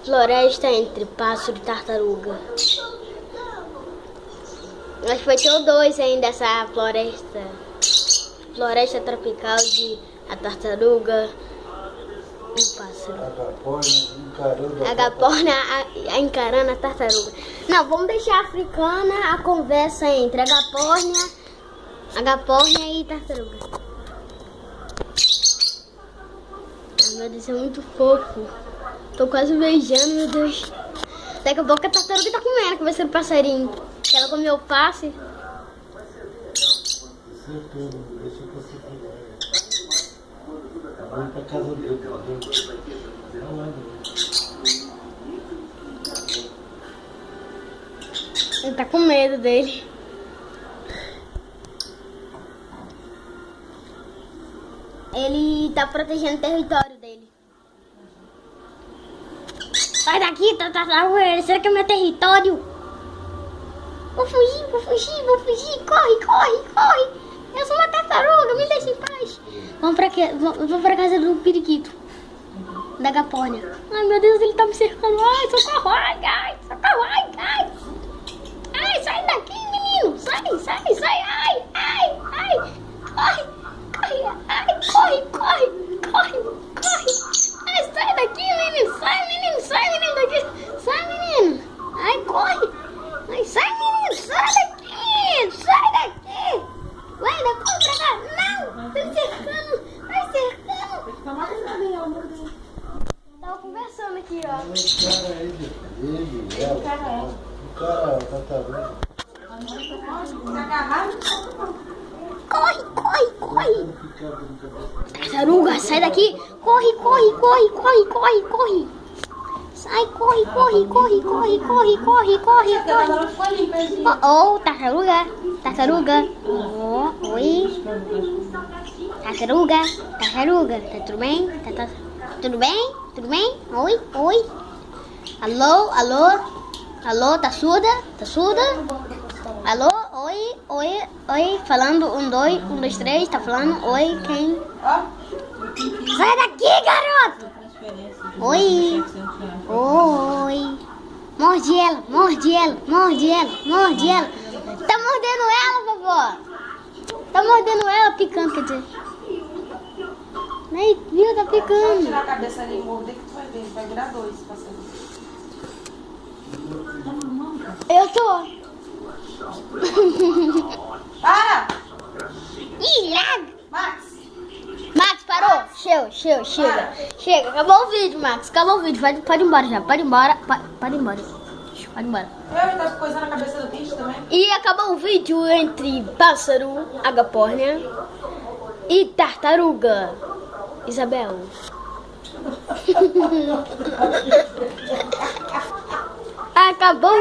Floresta entre pássaro e tartaruga. Acho que vai ter o 2 ainda dessa floresta. Floresta tropical de a tartaruga e o pássaro. Agapornia encarando a tartaruga. Não, vamos deixar a africana a conversa entre Agapornia e tartaruga. Ai, meu Deus, é muito fofo. Tô quase beijando, meu Deus. Daqui a pouco a tartaruga tá comendo, que vai ser o passarinho. Que ela comeu o passe. Ele tá com medo dele. Ele tá protegendo o território dele. Sai daqui, tartaruga, será que é meu território? Vou fugir. Corre. Eu sou uma tartaruga, me deixa em paz. Vamos pra casa do periquito. Da Agapornia. Ai, meu Deus, ele tá me cercando. Ai, socorro, ai. Ai, sai daqui, menino. Sai. Corre. Ai, sai daqui, menino. Sai, menino, daqui. Sai, menino. Ai, corre. Ai, sai, menino. Sai daqui. Vai, dá corre pra cá. Não, tá me cercando. Vai cercando. Tava conversando aqui, ó. Corre. Tartaruga, sai daqui. Corre. Sai, corre. Oh, tartaruga. Oh, oi. Tartaruga. Tá tudo bem? Tudo bem? Oi. Alô, tá surda? Alô, oi. Falando 1, 2, 3, tá falando? Oi, quem? Sai daqui, garoto! Oi. Morde ela. Tá mordendo ela, vovó. Tá mordendo ela, picando, quer dizer. Aí, viu, tá picando. Tirar a cabeça ali e morder que tu vai ver. Vai virar 2, passando. Eu tô. Para! Ih, larga. Max, parou. Chega. Acabou o vídeo, Max. Pode ir embora já. Pode ir embora. Eu tá coisando a cabeça do bicho também. E acabou o vídeo entre pássaro, Agapornia e tartaruga. Isabel. Acabou.